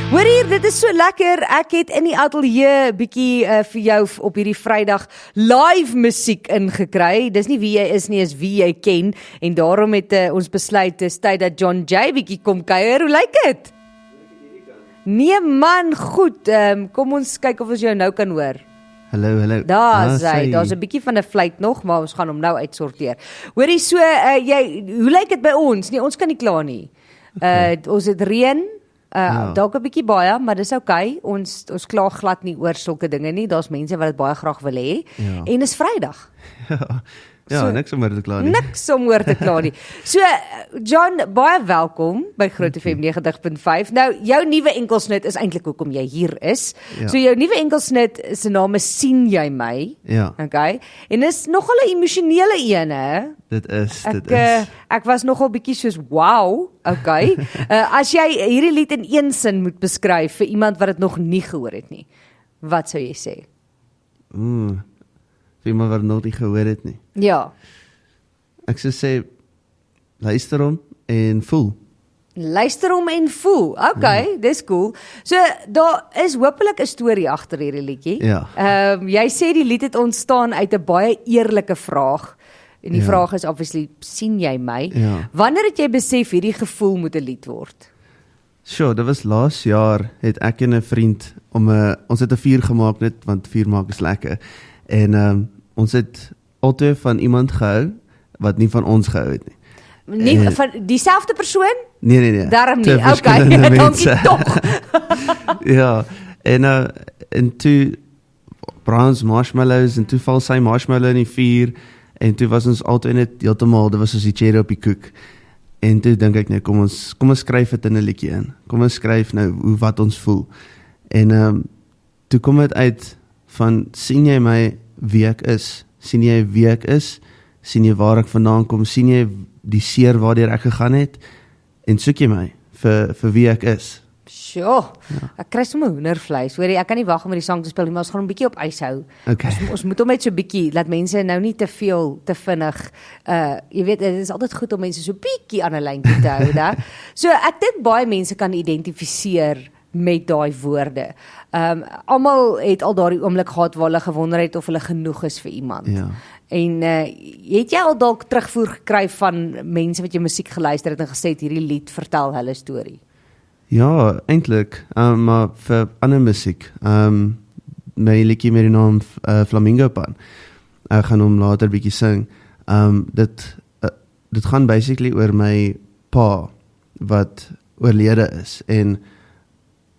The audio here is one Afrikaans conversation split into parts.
Hoor hier, dit is so lekker. Ek het in die ateljee bietjie vir jou op hierdie Vrydag live musiek ingekry. Dis nie wie jy is nie, is wie jy ken. En daarom het ons besluit, dis tyd dat John Jay bietjie kom kuier. Hoe lyk dit? Nee man, goed. Kom ons kyk of ons jou nou kan hoor. Hallo. Daar's hy. Daar's 'n bietjie van 'n fluit nog, maar ons gaan hom nou uitsorteer. Hoorie so, hoe lyk dit by ons? Nee, ons kan nie kla nie. Ons het reën. Dalk 'n bietjie baie, maar dis okay. Ons kla glad nie oor sulke dinge nie. Daar's mense wat dit baie graag wil hê. Ja. En dis Vrydag. Ja, niks om oor te kla nie. Niks om oor te kla nie. So, John, baie welkom by Groot FM 90.5. Nou, jou nuwe enkelsnit is eintlik hoekom jy hier is. Ja. So, jou nuwe enkelsnit se naam is Sien jy my? Ja. Okay. En is nogal 'n emosionele een, hè? Dit is. Ek was nogal bietjie soos, wow, okay. As jy hierdie lied in een sin moet beskryf vir iemand wat dit nog nie gehoor het nie, wat sou jy sê? Vir iemand wat nog nie gehoor het nie. Ja. Ek sou sê, luister hom en voel. Luister hom en voel. Okay, dis cool. So, daar is hopelik 'n storie agter hierdie liedjie. Ja. Jy sê die lied het ontstaan uit 'n baie eerlike vraag. En die vraag is obviously, sien jy my? Ja. Wanneer het jy besef hierdie gevoel moet 'n lied word? Sure, dit was laas jaar, het ek en 'n vriend, ons het 'n vuur gemaak net, want vuur maak is lekker. En ons het altyd van iemand gehou, wat nie van ons gehou het nie. Nie van dieselfde persoon? Nee. Daarom nie, okay, dankie tog. Ja, en toe braai ons marshmallows, en toe val sy marshmallow in die vuur, en toe was ons altyd net heeltemal, dit was soos die cherry op die koek. En toe dink ek, nee, kom ons skryf dit in 'n liedjie in. Kom ons skryf nou wat ons voel. En toe kom dit uit van, sien jy my wie ek is? Sien jy wie ek is? Sien jy waar ek vandaan kom? Sien jy die seer waardeur ek gegaan het? En soek jy my vir wie ek is? Sjoe, ek kry sommer hoendervleis. Hoorie, ek kan nie wag om die sang te speel nie, maar ons gaan hom bietjie op ys hou. Okay. Ons moet hom net so bietjie, laat mense nou nie te vinnig, jy weet, dit is altyd goed om mense so bietjie aan 'n lyntjie te hou, da. So ek dink baie mense kan identifiseer met daai woorde. Almal het al daardie oomblik gehad waar hulle gewonder het of hulle genoeg is vir iemand. Ja. En het jy al dalk terugvoer gekry van mense wat jy musiek geluister het en gesê het, hierdie lied vertel hulle storie? Ja, eintlik, maar vir ander musiek. My liedjie met die naam Flamingo Pan. Ek gaan hom later bietjie sing. Dit gaan basically oor my pa wat oorlede is, en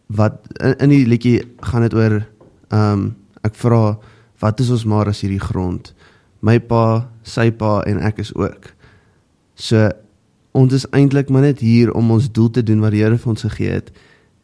wat in die liedjie gaan dit oor, ek vra, wat is ons maar as hierdie grond? My pa, sy pa en ek is ook. So, ons is eintlik maar net hier om ons doel te doen wat die Here vir ons gegee het.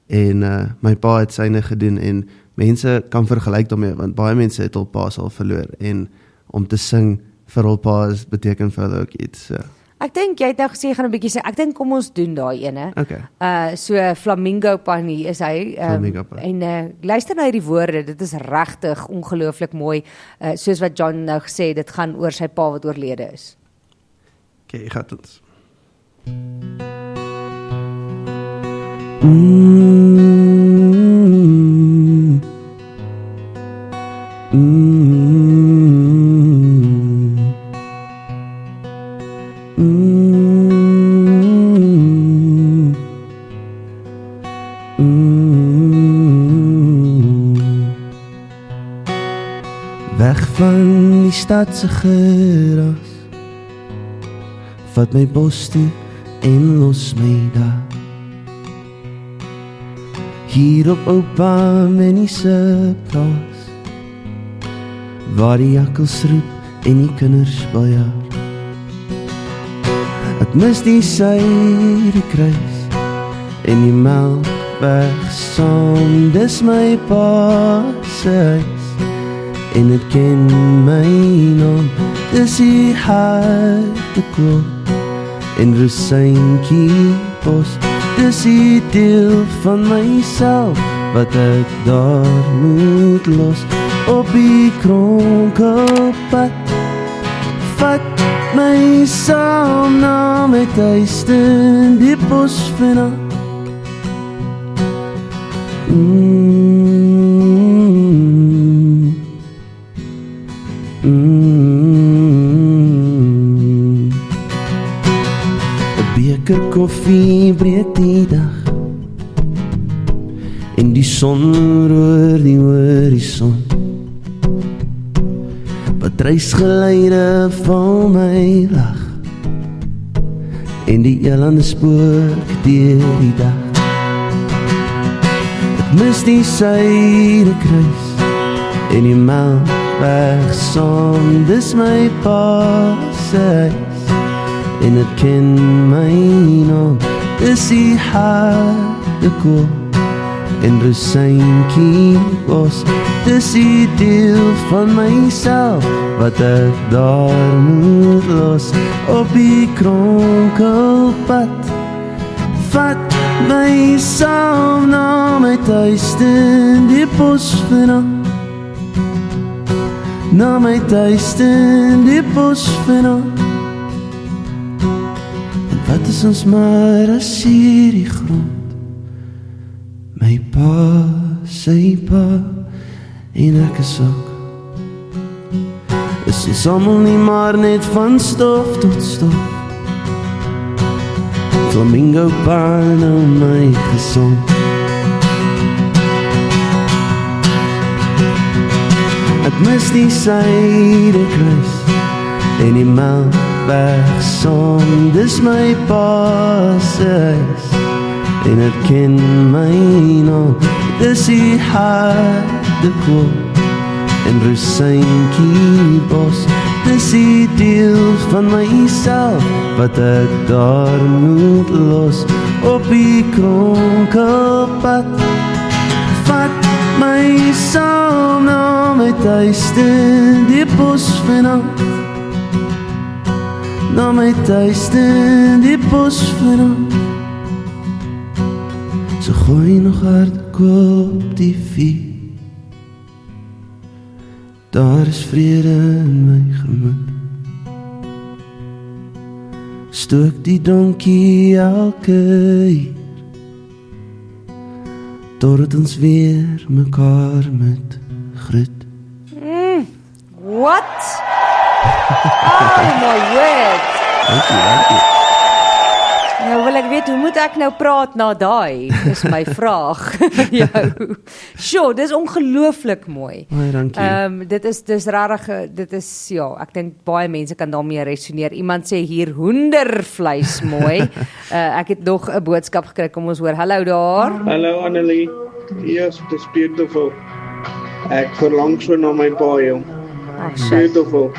En my pa het syne gedoen, en mense kan vergelyk daarmee, want baie mense het hul pa's al verloor, en om te sing vir hul pa's beteken vir hulle ook iets. So. Ek dink jy het nou gesê, jy gaan 'n bietjie sê, ek dink kom ons doen daai ene. Okay. So Flamingo Pan hier is hy. Flamingo Pan. En luister na hierdie woorde, dit is regtig ongelooflik mooi. Soos wat John nou gesê, dit gaan oor sy pa wat oorlede is. Okay, gaat ons. Weg van die stadse geras, vat my bos toe en los my daar. Hier op oupa Minnie se plaas, waar die jakkals roep en die kinders baljaar. Ek mis die Suiderkruis en die Melkweg saam, dis my pa se huis, en het ken my naam, dis die Harteklop en Rosynkie bos, dis die deel van myself wat ek daar moet los. Op die kronkelpad, vat my saam na my tuiste in die bos vanaf. Beker koffie breek die dag en die son roer die horison. Patruisgeleide val my lag en die elande spook deur die dag. Ek mis die Suiderkruis en die Melkweg-song, dis my pa se huis en het ken my naam, dis die harde kool en Rosynkie bos, dis die deel van myself wat ek daar moet los. Op die kronkelpad vat my saam na my tuiste in die bos vanaand, na my tuiste in die bos vanaand. En wat is ons maar as hierdie grond, my pa, sy pa en ek is ook. Is ons almal nie maar net van stof tot stof, flamingo baan nou my gesond. Ek mis die Suiderkruis en die Melkweg-song, dis my pa se huis en het ken my naam, dis die harde kool en Rosynkie bos, dis die deel van myself wat ek daar moet los. Op die kronkelpad vat my saam na my tuiste in die bos vanaand, na my tuiste in die bos vanaand. So gooi nog hard koop die vuur, daar is vrede in my gemoed. Stook die donkie elke uur, totdat ons weer mekaar moet groet. What? Oh my word. Dankie. Nou wil ek weet, hoe moet ek nou praat na daai? Dis my vraag. Jou. Sjoe, dis ongelooflik mooi. Baie dankie. Dis rarig, dit is, ja, ek dink baie mense kan daarmee resoneer. Iemand sê hier hoendervleis mooi. Ek het nog 'n boodskap gekry, kom ons hoor. Hallo daar. Hallo Annelie. Yes, it's beautiful. Ek verlang so na my pa, joh. Beautiful.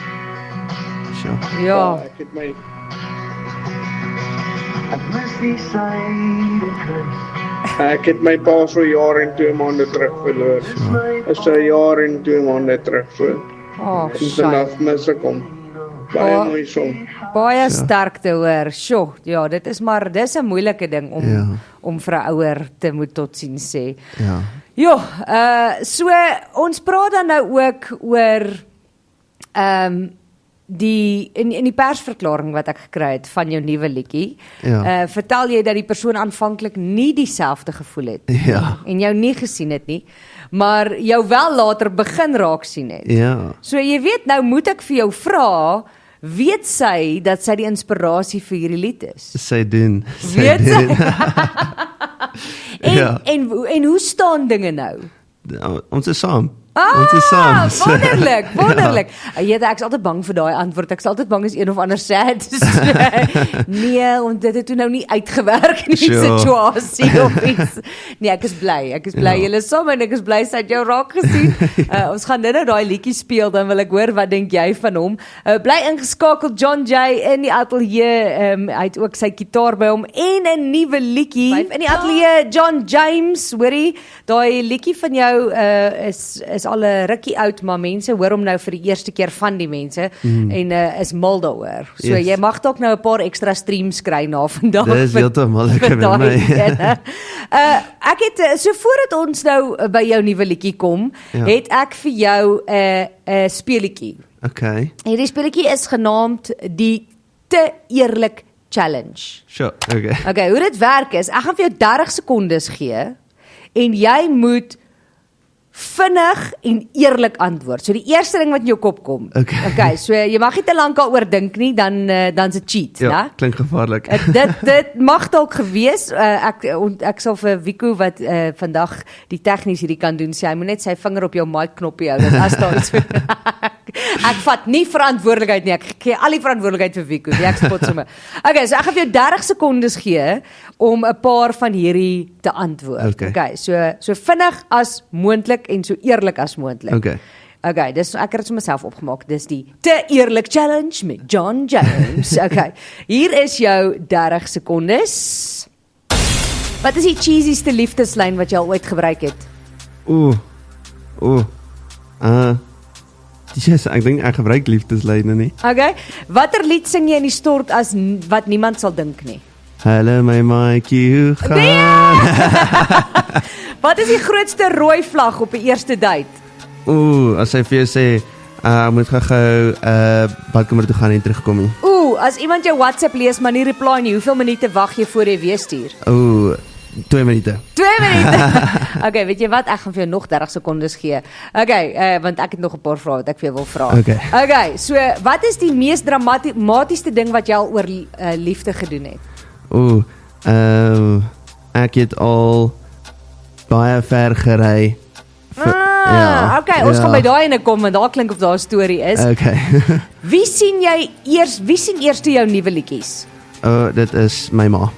Sure. Ja. Ek het my Ek het my pa so jaar en 2 maande terug verloor. Is 'n jaar en 2 maande terug voor. Oh, En vanaf mis ek hom. Baie mooi song. Baie sterkte hoor. Sjoe, ja, dis 'n moeilike ding om vir 'n ouer te moet totsiens sê. Ja. Ja, so ons praat dan nou ook oor die in die persverklaring wat ek gekry het van jou nuwe liedjie. Ja. Vertel jy dat die persoon aanvanklik nie dieselfde gevoel het Ja. en jou nie gesien het nie, maar jou wel later begin raak sien het. Ja. So jy weet, nou moet ek vir jou vra, weet sy dat sy die inspirasie vir hierdie lied is? Sy doen. Weet sy? doen. Ja. en hoe staan dinge nou? Ons is saam. Ons is saam. Wonderlik. Ja. Ek is altyd bang vir daai antwoord. Ek is altyd bang as een of ander sad. Nee, want dit het toe nou nie uitgewerk in die situasie of iets. Nee, ek is bly. Julle is saam en ek is bly sy het jou raak gesien. Ons gaan nou daai liedjie speel, dan wil ek hoor wat dink jy van hom. Bly ingeskakel, John Jay in die ateljee. Hy het ook sy gitaar by hom en 'n nuwe liedjie in die ateljee. John James, hoorie, daai liedjie van jou is al 'n rukkie oud, maar mense hoor hom nou vir die eerste keer van die mense en is mal daaroor. So jy mag dalk nou 'n paar ekstra streams kry na vandag. Dis heeltemal lekker met my. Ek het so voordat ons nou by jou nuwe liedjie kom, het ek vir jou 'n speletjie. Okay. Hierdie speletjie is genaamd die Te Eerlik Challenge. Sure, okay. Okay, hoe dit werk is, ek gaan vir jou 30 sekondes gee en jy moet vinnig en eerlik antwoord. So die eerste ding wat in jou kop kom. Okay, so jy mag nie te lank daaroor dink nie, dan's dit cheat, Ja, né? klink gevaarlik. Dit mag dalk gewees, ek sal vir Wico wat vandag die tegnies hierdie kan doen, sê hy moet net sy vinger op jou mic knoppie hou, dat as daar iets ek vat nie verantwoordelikheid nie, ek gee al die verantwoordelikheid vir Wico, die ek spot sommer. Okay, so ek gaan vir jou 30 sekondes gee om 'n paar van hierdie te antwoord. Okay, so vinnig as moontlik en so eerlik as moontlik. Okay, dis ek het dit vir myself opgemaak. Dis die Te Eerlik Challenge met John James. Okay. Hier is jou 30 sekondes. Wat is die cheesieste liefdeslyn wat jy al ooit gebruik het? Ek dink ek gebruik liefdeslyne nie. Okay. Watter lied sing jy in die stort as wat niemand sal dink nie? Hallo my maatjie, hoe gaan? Wat is die grootste rooi vlag op 'n eerste date? As hy vir jou sê, moet gou badkamer toe gaan en terugkom nie. As iemand jou WhatsApp lees maar nie reply nie, hoeveel minute wag jy voor jy weer stuur? 2 minute. 2 minute. Okay, weet jy wat? Ek gaan vir jou nog 30 sekondes gee. Okay, want ek het nog 'n paar vrae wat ek vir jou wil vra. Okay, so wat is die mees dramatiese ding wat jy al oor liefde gedoen het? Ek het al baie ver gery. Okay, ons gaan by daai ene kom en daar klink of daar 'n storie is. Okay. Wie sien eers jou nuwe liedjies? Dit is my ma.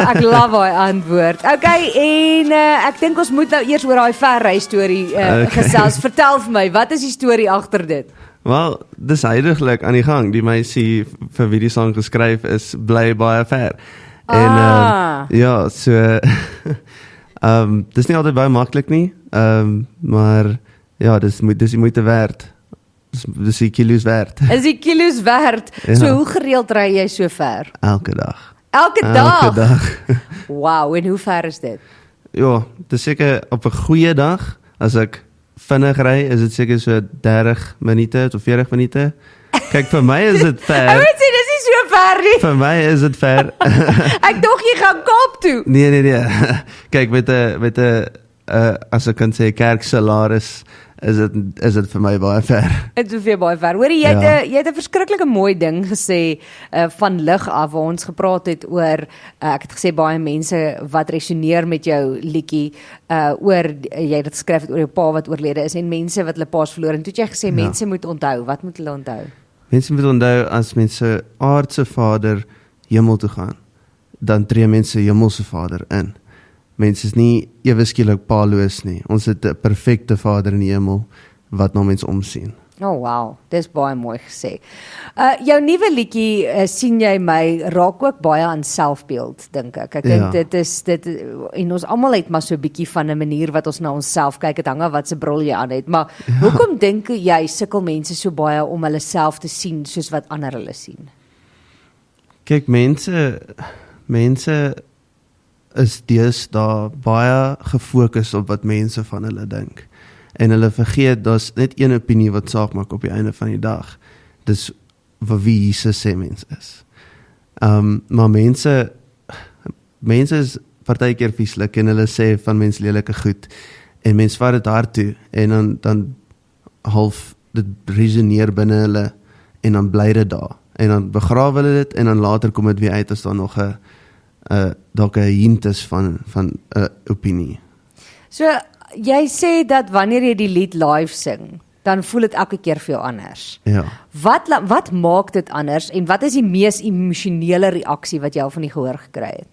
Ek love daai antwoord. Okay, en ek dink ons moet nou eers oor daai verry storie gesels. Vertel vir my, wat is die storie agter dit? Wel, dis heiliglik aan die gang. Die meisie vir wie die sang geskryf is, bly baie ver. En ja, so dis nie altyd baie maklik nie. Maar ja, dis die moeite werd. Dis die kilo's werd. Is die kilo's werd? Ja. So hoe gereeld ry jy so ver? Elke dag. Elke dag? Elke dag. Wow, en hoe ver is dit? Ja, dis seker op 'n goeie dag, as ek vinnig ry, is dit seker so 30 minute tot 40 minute. Kyk, vir my is dit ver. Ek weet sê, dis nie so ver nie. Vir my is dit ver. Ek dog jy gaan Kaap toe. Nee. Kyk, met 'n as ek kan sê kerksalaris, is dit vir my baie ver. Dit is vir baie ver. Hoorie, jy het 'n verskriklike mooi ding gesê van lig af waar ons gepraat het oor ek het gesê baie mense wat resoneer met jou liedjie oor jy het dit geskryf het oor jou pa wat oorlede is en mense wat hulle pa's verloor en toe het jy gesê mense moet onthou. Wat moet hulle onthou? Mense moet onthou as mense aardse Vader hemel toe gaan, dan tree mense hemelse Vader in. Mense is nie ewe skielik paaloos nie. Ons het 'n perfekte Vader in die hemel wat na mense omsien. Wow, dis baie mooi gesê. Jou nuwe liedjie sien jy my raak ook baie aan selfbeeld, dink ek. Ek dink dit en ons almal het maar so 'n bietjie van 'n manier wat ons na onsself kyk, dit hang af wat se bril jy aan het. Maar hoekom dink jy sukkel mense so baie om hulle self te sien soos wat ander hulle sien? Kyk, mense is deesdae baie gefokus op wat mense van hulle dink. En hulle vergeet, daar's net een opinie wat saak maak op die einde van die dag. Dis wie Jesus sê mens is. Maar mense is partykeer vieslik en hulle sê van mens lelike goed. En mens vat dit hard toe en dan half dit resoneer binne hulle en dan bly dit daar. En dan begrawe hulle dit en dan later kom dit weer uit as daar nog 'n dalk 'n hint is van 'n opinie. So jy sê dat wanneer jy die lied live sing, dan voel dit elke keer vir jou anders. Ja. Wat maak dit anders en wat is die mees emosionele reaksie wat jy al van die gehoor gekry het?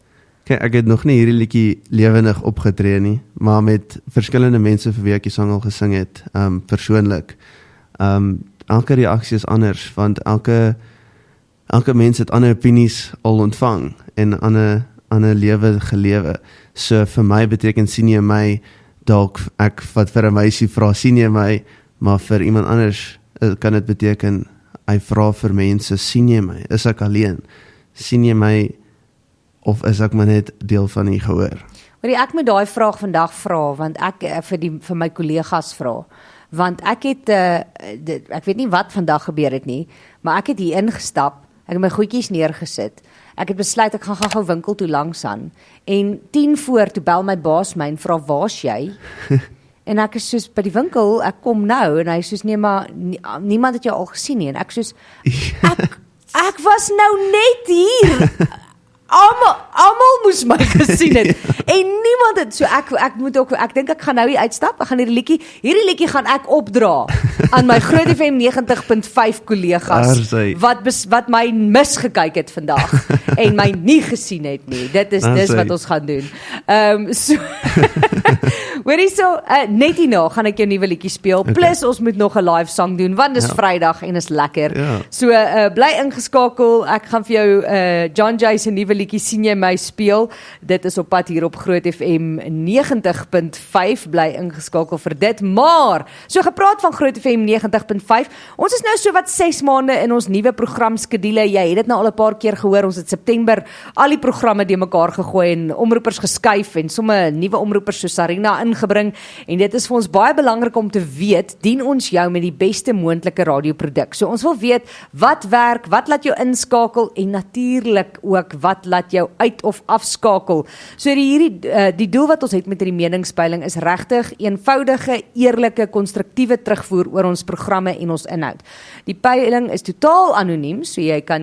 Kijk, ek het nog nie hierdie liedjie lewendig opgetree nie, maar met verskillende mense vir wie ek die sang al gesing het, persoonlik. Elke reaksie is anders, want elke mens het ander opinies al ontvang en ander lewe gelewe. So vir my beteken sien jy my, dalk ek wat vir 'n meisie vra sien jy my, maar vir iemand anders kan dit beteken hy vra vir mense, sien jy my? Is ek alleen? Sien jy my of is ek maar net deel van die gehoor? Ek moet daai vraag vandag vra want ek vir my kollegas vra. Want ek het ek weet nie wat vandag gebeur het nie, maar ek het hier ingestap. Ek het my goedjies neergesit ek het besluit ek gaan gou winkel toe langs aan. En 10 voor toe bel my baas my en vra waar's jy? En ek is soos by die winkel, ek kom nou en hy is soos nee maar niemand het jou al gesien nie en ek soos ek was nou net hier. Almal moes my gesien het. En niemand het so ek dink ek gaan nou hier uitstap. Ek gaan hierdie liedjie gaan ek opdra aan my Groot FM 90.5 kollegas wat my misgekyk het vandag en my nie gesien het nie. Dis wat ons gaan doen. So hoorie net hierna gaan ek jou nuwe liedjie speel. Plus ons moet nog 'n live song doen want dis Vrydag en is lekker. So bly ingeskakel. Ek gaan vir jou John Jay se nuwe liedjie sien jy my speel. Dit is op pad hier op Groot FM 90.5. Bly ingeskakel vir dit. Maar so gepraat van Groot FM 90.5. Ons is nou so wat 6 maande in ons nuwe programskedule. Jy het dit nou al 'n paar keer gehoor. Ons het September al die programme die mekaar gegooi en omroepers geskuif en somme nuwe omroepers so Sarina ingebring. En dit is vir ons baie belangrik om te weet, dien ons jou met die beste moontlike radioproduk. So ons wil weet wat werk, wat laat jou inskakel en natuurlik ook wat laat jou uit of afskakel. So die doel wat ons het met hierdie meningspeiling is regtig eenvoudige, eerlike, konstruktiewe terugvoer oor ons programme en ons inhoud. Die peiling is totaal anoniem, so jy kan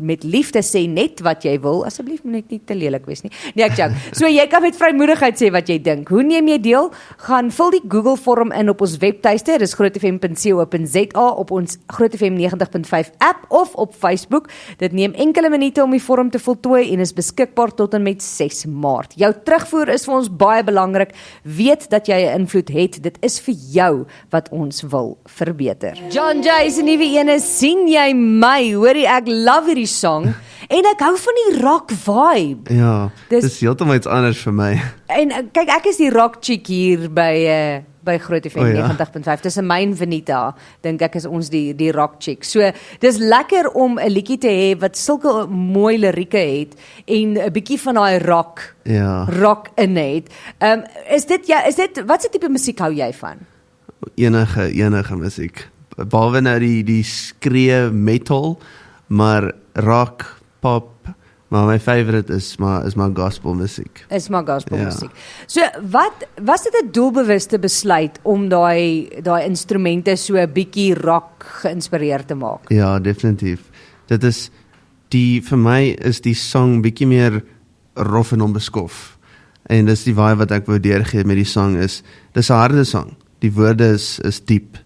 met liefde sê net wat jy wil. Asseblief moet net nie te lelik wees nie. Nee, ek joke. So jy kan met vrymoedigheid sê wat jy dink. Hoe neem jy deel? Gaan vul die Google vorm in op ons webtuiste, dis grootfm.co.za, op ons Groot FM 90.5 app of op Facebook. Dit neem enkele minute om die vorm te voltooi en is beskikbaar tot en met 6 Maart. Jou terugvoer is vir ons baie belangrik. Weet dat jy 'n invloed het. Dit is vir jou wat ons wil verbeter. John Jay se nuwe ene, sien jy my? Hoorie, ek love hierdie song en ek hou van die rock vibe. Ja, dis heeltemal iets anders vir my. En kyk, ek is die rock chick hier by Groot FM 90.5. Dis 'n myn Venita, dink ek is ons die rock chick. So, dis lekker om 'n liedjie te hê wat sulke mooi lirieke het en 'n bietjie van daai rock in het. Is dit wat se tipe musiek hou jy van? Enige musiek. Behalwe nou die skree metal, maar rock, pop. Maar my favorite is my gospel musiek. Is my gospel musiek. So was dit 'n doelbewuste besluit om daai instrumente so 'n bietjie rock geïnspireerd te maak? Ja, definitief. Dit is vir my is die song bietjie meer rof en onbeskof. En dis die vibe wat ek wou deurgee met die song is, dis 'n harde song. Die woorde is diep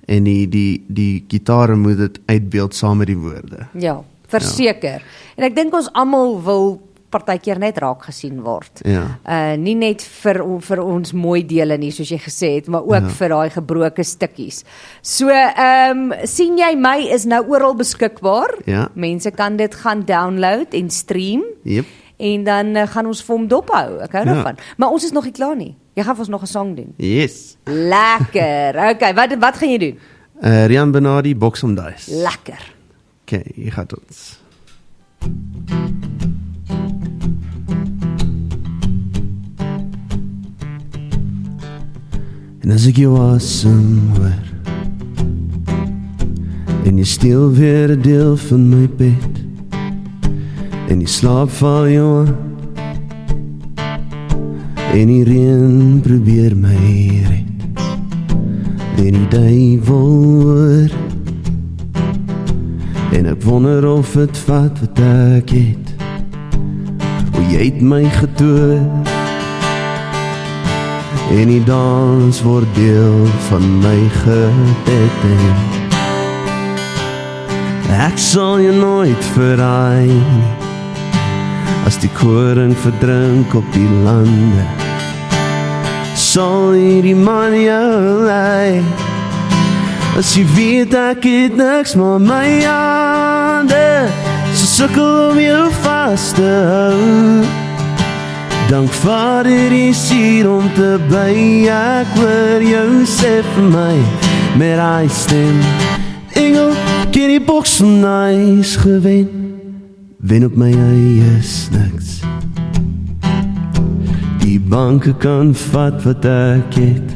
en die gitaar moet dit uitbeeld saam met die woorde. Ja. Verseker. En ek dink ons almal wil partykeer net raak gesien word. Nie net vir ons mooi dele nie, soos jy gesê het, maar ook vir daai gebroke stukkies. So, sien jy my is nou oral beskikbaar. Mense kan dit gaan download en stream. En dan gaan ons vir hom dophou. Ek hou daarvan. Maar ons is nog nie klaar nie. Jy gaan vir ons nog 'n song doen. Yes. Lekker. Okay, wat gaan jy doen? Rian Benardi, Box om Dice. Lekker. Okay, hier gaat ons. En as ek jou asem hoor en jy steel weer 'n deel van my bed en die slaap val jou aan en die reën probeer my red en die duiwel hoor en ek wonder of het wat ek het o jy het my getoer en die dans word deel van my gebed ek sal jy nooit verraai as die koring verdrink op die lande sal hierdie man jou lei as jy weet ek het niks maar my hande so sukkel om jou vast te hou dank Vader is hier om te bly ek hoor jou sê vir my met hy stem Engel, ken die boks van nice wen op my eie is niks die banke kan vat wat ek het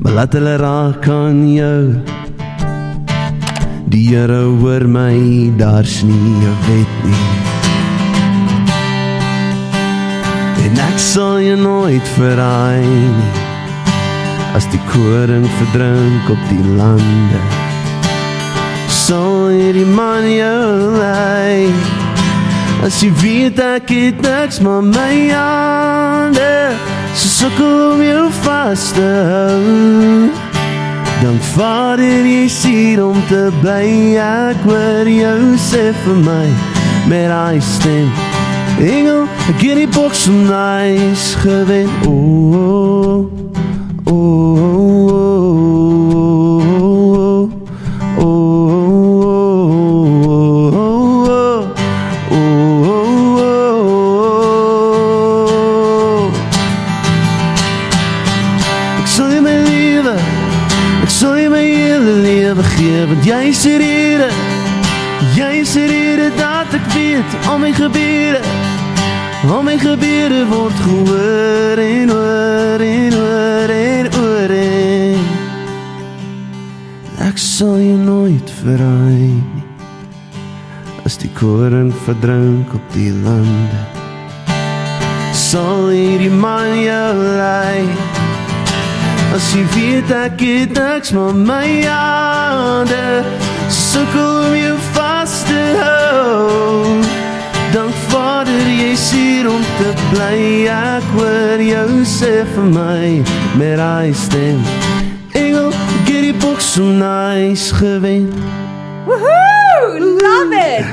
maar laat hulle raak aan jou die Here hoor my, daar's nie 'n wet nie sal jou nooit verraai nie, as die koring verdrink op die lande, sal hierdie man jou lei, as jy weet ek het niks maar my hande, so sukkel om jou vas te hou, dank Vader jy's hier om te bly, ek hoor jou sê vir my, met hy stem, engel, ek het die boks om nice gewen, oh, oh, oh, oh, oh, ek sal jy my lewe, ek sal jy my hele lewe gee, want jy is die rede, dat ek weet, al my gebede word gehoor en oor en oor en oor en ek sal jy nooit verraai nie, as die koring verdrink op die lande, sal hierdie man jou lei, as jy weet ek het niks maar my hande, sukkel om jou vas te hou, dank Vader jy's hier om te bly, ek hoor jou sê vir my, met hy stem, engel, ek het die boks om nice gewen. Woohoo, love it!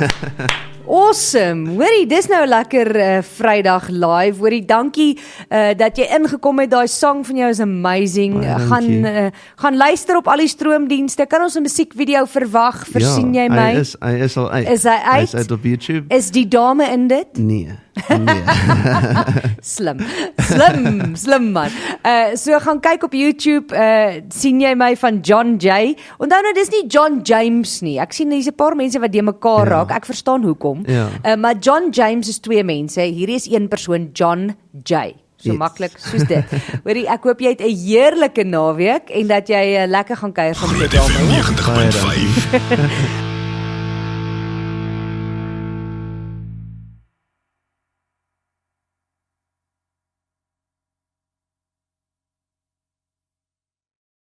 Awesome, hoorie, dis nou 'n lekker Vrydag live, hoorie, dankie dat jy ingekom het, daai song van jou is amazing, gaan luister op al die stroomdienste, kan ons 'n musiekvideo verwag, versien jy my? Hy is al uit. Is hy uit? Hy is uit op YouTube. Is die dame in dit? Nee. Slim man. So gaan kyk op YouTube, sien jy my van John Jay. Onthou nou, dis nie John James nie. Ek sien hier's 'n paar mense wat de mekaar raak. Ek verstaan hoekom. Maar John James is 2 mense. Hierdie is een persoon, John Jay. So maklik soos dit. Hoorie, ek hoop jy het 'n heerlike naweek en dat jy lekker gaan kuier van die dame. 90.5